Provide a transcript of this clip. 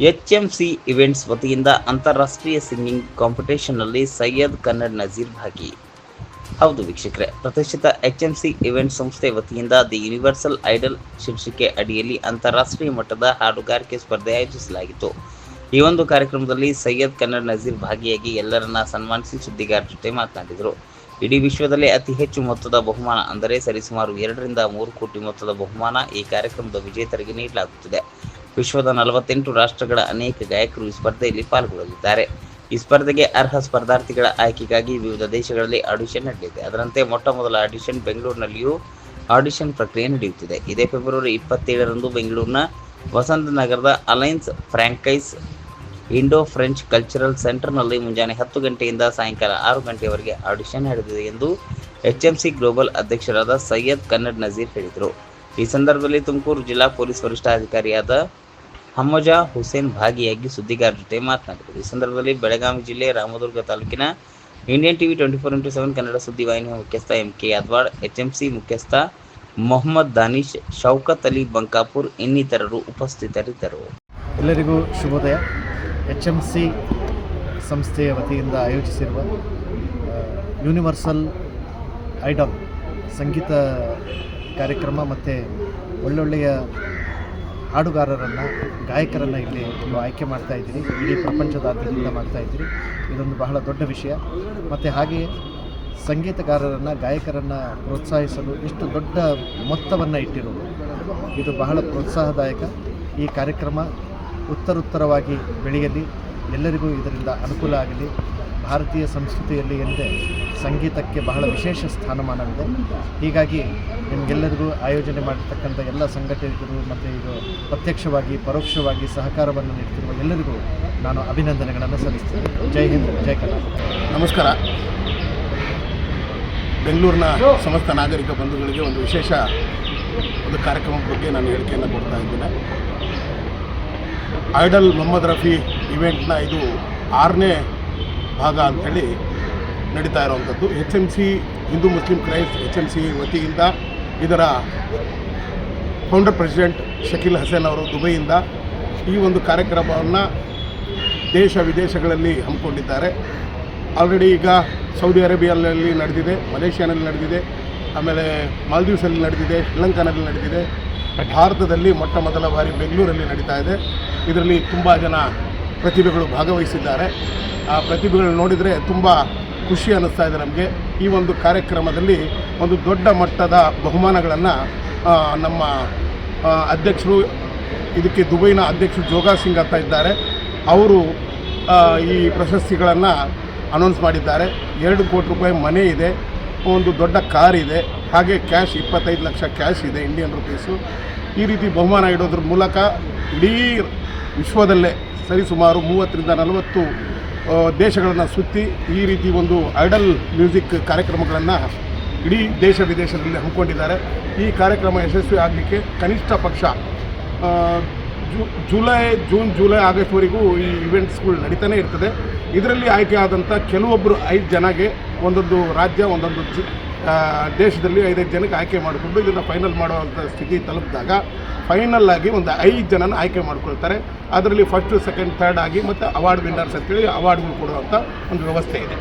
ಎಚ್ಎಂಸಿ events ವತಿಯಿಂದ ಅಂತಾರಾಷ್ಟ್ರೀಯ singing ಕಾಂಪಿಟೇಷನ್ನಲ್ಲಿ Syed Kannada Nazeer ಭಾಗಿ. ಹೌದು ವೀಕ್ಷಕರೇ, ಪ್ರತಿಷ್ಠಿತ ಎಚ್ಎಂಸಿ ಇವೆಂಟ್ ಸಂಸ್ಥೆ ವತಿಯಿಂದ ದಿ ಯೂನಿವರ್ಸಲ್ ಐಡಲ್ ಶೀರ್ಷಿಕೆ ಅಡಿಯಲ್ಲಿ ಅಂತಾರಾಷ್ಟ್ರೀಯ ಮಟ್ಟದ ಹಾಡುಗಾರಿಕೆ ಸ್ಪರ್ಧೆ ಆಯೋಜಿಸಲಾಗಿತ್ತು. ಈ ಒಂದು ಕಾರ್ಯಕ್ರಮದಲ್ಲಿ ಸೈಯದ್ ಕನ್ನಡ್ ನಜೀರ್ ಭಾಗಿಯಾಗಿ ಎಲ್ಲರನ್ನ ಸನ್ಮಾನಿಸಿ ಸುದ್ದಿಗಾರರ ಜೊತೆ ಮಾತನಾಡಿದರು. ಇಡೀ ವಿಶ್ವದಲ್ಲೇ ಅತಿ ಹೆಚ್ಚು ಮೊತ್ತದ ಬಹುಮಾನ ಅಂದರೆ ಸರಿಸುಮಾರು 2 ರಿಂದ 3 ಕೋಟಿ ಮೊತ್ತದ ಬಹುಮಾನ ಈ ಕಾರ್ಯಕ್ರಮದ ವಿಜೇತರಿಗೆ ನೀಡಲಾಗುತ್ತಿದೆ. ವಿಶ್ವದ 48 ರಾಷ್ಟ್ರಗಳ ಅನೇಕ ಗಾಯಕರು ಈ ಸ್ಪರ್ಧೆಯಲ್ಲಿ ಪಾಲ್ಗೊಳ್ಳಲಿದ್ದಾರೆ. ಈ ಸ್ಪರ್ಧೆಗೆ ಅರ್ಹ ಸ್ಪರ್ಧಾರ್ಥಿಗಳ ಆಯ್ಕೆಗಾಗಿ ವಿವಿಧ ದೇಶಗಳಲ್ಲಿ ಆಡಿಷನ್ ನಡೆಯಲಿದೆ. ಅದರಂತೆ ಮೊಟ್ಟಮೊದಲ ಆಡಿಷನ್ ಬೆಂಗಳೂರಿನಲ್ಲಿಯೂ ಆಡಿಷನ್ ಪ್ರಕ್ರಿಯೆ ನಡೆಯುತ್ತಿದೆ. ಇದೇ ಫೆಬ್ರವರಿ 27ರಂದು ಬೆಂಗಳೂರಿನ ವಸಂತ ನಗರದ Alliance Francaise Indo French cultural ಸೆಂಟರ್ನಲ್ಲಿ ಮುಂಜಾನೆ 10 ಗಂಟೆಯಿಂದ ಸಾಯಂಕಾಲ 6 ಗಂಟೆಯವರೆಗೆ ಆಡಿಷನ್ ನಡೆದಿದೆ ಎಂದು ಎಚ್ಎಂಸಿ ಗ್ಲೋಬಲ್ ಅಧ್ಯಕ್ಷರಾದ ಸೈಯದ್ ಕನ್ನಡ್ ನಜೀರ್ ಹೇಳಿದರು. ಈ ಸಂದರ್ಭದಲ್ಲಿ ತುಮಕೂರು ಜಿಲ್ಲಾ ಪೊಲೀಸ್ ವರಿಷ್ಠಾಧಿಕಾರಿಯಾದ ಹಮ್ಮಜಾ ಹುಸೇನ್ ಭಾಗಿಯಾಗಿ ಸುದ್ದಿಗಾರರ ಜೊತೆ ಮಾತನಾಡಿದರು. ಈ ಸಂದರ್ಭದಲ್ಲಿ ಬೆಳಗಾವಿ ಜಿಲ್ಲೆ ರಾಮದುರ್ಗ ತಾಲೂಕಿನ ಇಂಡಿಯನ್ ಟಿವಿ 24x7 ಕನ್ನಡ ಸುದ್ದಿವಾಹಿನಿಯ ಮುಖ್ಯಸ್ಥ ಎಂಕೆ ಯಾದವಾಡ್, ಎಚ್ಎಂಸಿ ಮುಖ್ಯಸ್ಥ ಮೊಹಮ್ಮದ್ ದಾನಿಶ್, ಶೌಕತ್ ಅಲಿ ಬಂಕಾಪುರ್ ಇನ್ನಿತರರು ಉಪಸ್ಥಿತರಿದ್ದರು. ಎಲ್ಲರಿಗೂ ಶುಭೋದಯ. ಎಚ್ಎಂಸಿ ಸಂಸ್ಥೆಯ ವತಿಯಿಂದ ಆಯೋಜಿಸಿರುವ ಯೂನಿವರ್ಸಲ್ ಐಡಲ್ ಸಂಗೀತ ಕಾರ್ಯಕ್ರಮ ಮತ್ತು ಒಳ್ಳೊಳ್ಳೆಯ ಹಾಡುಗಾರರನ್ನು, ಗಾಯಕರನ್ನು ಇಲ್ಲಿ ನೀವು ಆಯ್ಕೆ ಮಾಡ್ತಾ ಇದ್ದೀರಿ. ಇಡೀ ಪ್ರಪಂಚದಾದ್ಯಂತ ಮಾಡ್ತಾ ಇದ್ದೀರಿ. ಇದೊಂದು ಬಹಳ ದೊಡ್ಡ ವಿಷಯ. ಮತ್ತು ಹಾಗೆಯೇ ಸಂಗೀತಗಾರರನ್ನು, ಗಾಯಕರನ್ನು ಪ್ರೋತ್ಸಾಹಿಸಲು ಎಷ್ಟು ದೊಡ್ಡ ಮೊತ್ತವನ್ನು ಇಟ್ಟಿರುವುದು ಇದು ಬಹಳ ಪ್ರೋತ್ಸಾಹದಾಯಕ. ಈ ಕಾರ್ಯಕ್ರಮ ಉತ್ತರೋತ್ತರವಾಗಿ ಬೆಳೆಯಲಿ, ಎಲ್ಲರಿಗೂ ಇದರಿಂದ ಅನುಕೂಲ ಆಗಲಿ. ಭಾರತೀಯ ಸಂಸ್ಕೃತಿಯಲ್ಲಿ ಎಂದೇ ಸಂಗೀತಕ್ಕೆ ಬಹಳ ವಿಶೇಷ ಸ್ಥಾನಮಾನವಿದೆ. ಹೀಗಾಗಿ ನಿಮಗೆಲ್ಲರಿಗೂ ಆಯೋಜನೆ ಮಾಡಿರ್ತಕ್ಕಂಥ ಎಲ್ಲ ಸಂಘಟಕರು ಮತ್ತು ಇದು ಪ್ರತ್ಯಕ್ಷವಾಗಿ ಪರೋಕ್ಷವಾಗಿ ಸಹಕಾರವನ್ನು ನೀಡುತ್ತಿರುವ ಎಲ್ಲರಿಗೂ ನಾನು ಅಭಿನಂದನೆಗಳನ್ನು ಸಲ್ಲಿಸ್ತೇನೆ. ಜೈ ಹಿಂದ್, ಜೈ ಕರ್ನಾಟಕ. ನಮಸ್ಕಾರ. ಬೆಂಗಳೂರಿನ ಸಮಸ್ತ ನಾಗರಿಕ ಬಂಧುಗಳಿಗೆ ಒಂದು ವಿಶೇಷ ಕಾರ್ಯಕ್ರಮದ ಬಗ್ಗೆ ನಾನು ಹೇಳಿಕೆಯನ್ನು ಕೊಡ್ತಾ ಇದ್ದೇನೆ. ಐಡಲ್ ಮೊಹಮ್ಮದ್ ರಫಿ ಇವೆಂಟ್ನ ಇದು 6ನೇ ಭಾಗ ಅಂಥೇಳಿ ನಡೀತಾ ಇರುವಂಥದ್ದು. ಎಚ್ಎಂಸಿ ಹಿಂದೂ ಮುಸ್ಲಿಂ ಕ್ರೈಸ್ಟ್ ಎಚ್ಎಂಸಿ ವತಿಯಿಂದ ಇದರ ಫೌಂಡರ್ ಪ್ರೆಸಿಡೆಂಟ್ ಶಕೀಲ್ ಹಸೇನ್ ಅವರು ದುಬೈಯಿಂದ ಈ ಒಂದು ಕಾರ್ಯಕ್ರಮವನ್ನು ದೇಶ ವಿದೇಶಗಳಲ್ಲಿ ಹಮ್ಮಿಕೊಂಡಿದ್ದಾರೆ. ಆಲ್ರೆಡಿ ಈಗ ಸೌದಿ ಅರೇಬಿಯಾದಲ್ಲಿ ನಡೆದಿದೆ, ಮಲೇಷಿಯಾನಲ್ಲಿ ನಡೆದಿದೆ, ಆಮೇಲೆ ಮಾಲ್ದೀವ್ಸಲ್ಲಿ ನಡೆದಿದೆ, ಶ್ರೀಲಂಕಾನಲ್ಲಿ ನಡೆದಿದೆ. ಭಾರತದಲ್ಲಿ ಮೊಟ್ಟ ಮೊದಲ ಬಾರಿ ಬೆಂಗಳೂರಲ್ಲಿ ನಡೀತಾ ಇದೆ. ಇದರಲ್ಲಿ ತುಂಬ ಜನ ಪ್ರತಿಭೆಗಳು ಭಾಗವಹಿಸಿದ್ದಾರೆ. ಆ ಪ್ರತಿಭೆಗಳು ನೋಡಿದರೆ ತುಂಬ ಖುಷಿ ಅನ್ನಿಸ್ತಾ ಇದೆ ನಮಗೆ. ಈ ಒಂದು ಕಾರ್ಯಕ್ರಮದಲ್ಲಿ ಒಂದು ದೊಡ್ಡ ಮಟ್ಟದ ಬಹುಮಾನಗಳನ್ನು ನಮ್ಮ ಅಧ್ಯಕ್ಷರು, ಇದಕ್ಕೆ ದುಬೈನ ಅಧ್ಯಕ್ಷರು ಜೋಗಾ ಸಿಂಗ್ ಅಂತ ಇದ್ದಾರೆ, ಅವರು ಈ ಪ್ರಶಸ್ತಿಗಳನ್ನು ಅನೌನ್ಸ್ ಮಾಡಿದ್ದಾರೆ. 2 ಕೋಟಿ ರೂಪಾಯಿ ಮನೆ ಇದೆ, ಒಂದು ದೊಡ್ಡ ಕಾರ್ ಇದೆ, ಹಾಗೆ ಕ್ಯಾಶ್ 25 ಲಕ್ಷ ಕ್ಯಾಶ್ ಇದೆ, ಇಂಡಿಯನ್ ರುಪೀಸು. ಈ ರೀತಿ ಬಹುಮಾನ ಇಡೋದ್ರ ಮೂಲಕ ಇಡೀ ವಿಶ್ವದಲ್ಲೇ ಸರಿಸುಮಾರು 30 ರಿಂದ 40 ದೇಶಗಳನ್ನು ಸುತ್ತಿ ಈ ರೀತಿ ಒಂದು ಐಡಲ್ ಮ್ಯೂಸಿಕ್ ಕಾರ್ಯಕ್ರಮಗಳನ್ನು ಇಡೀ ದೇಶ ವಿದೇಶದಲ್ಲಿ ಹಮ್ಮಿಕೊಂಡಿದ್ದಾರೆ. ಈ ಕಾರ್ಯಕ್ರಮ ಯಶಸ್ವಿ ಆಗಲಿಕ್ಕೆ ಕನಿಷ್ಠ ಪಕ್ಷ ಜೂನ್, ಜುಲೈ, ಆಗಸ್ಟ್ವರೆಗೂ ಈ ಇವೆಂಟ್ಸ್ಗಳು ನಡೀತಾನೆ ಇರ್ತದೆ. ಇದರಲ್ಲಿ ಆಯ್ಕೆ ಆದಂಥ ಕೆಲವೊಬ್ಬರು 5 ಜನಗೆ ಒಂದೊಂದು ರಾಜ್ಯ, ಒಂದೊಂದು ದೇಶದಲ್ಲಿ 5 ಜನಕ್ಕೆ ಆಯ್ಕೆ ಮಾಡಿಕೊಂಡು ಇದನ್ನು ಫೈನಲ್ ಮಾಡುವಂಥ ಸ್ಥಿತಿ ತಲುಪಿದಾಗ ಫೈನಲ್ ಆಗಿ ಒಂದು 5 ಜನನ ಆಯ್ಕೆ ಮಾಡ್ಕೊಳ್ತಾರೆ. ಅದರಲ್ಲಿ ಫಸ್ಟ್, ಸೆಕೆಂಡ್, ಥರ್ಡ್ ಆಗಿ ಮತ್ತು ಅವಾರ್ಡ್ ವಿನ್ನರ್ಸ್ ಅಂತೇಳಿ ಅವಾರ್ಡ್ಗಳು ಕೊಡುವಂಥ ಒಂದು ವ್ಯವಸ್ಥೆ ಇದೆ.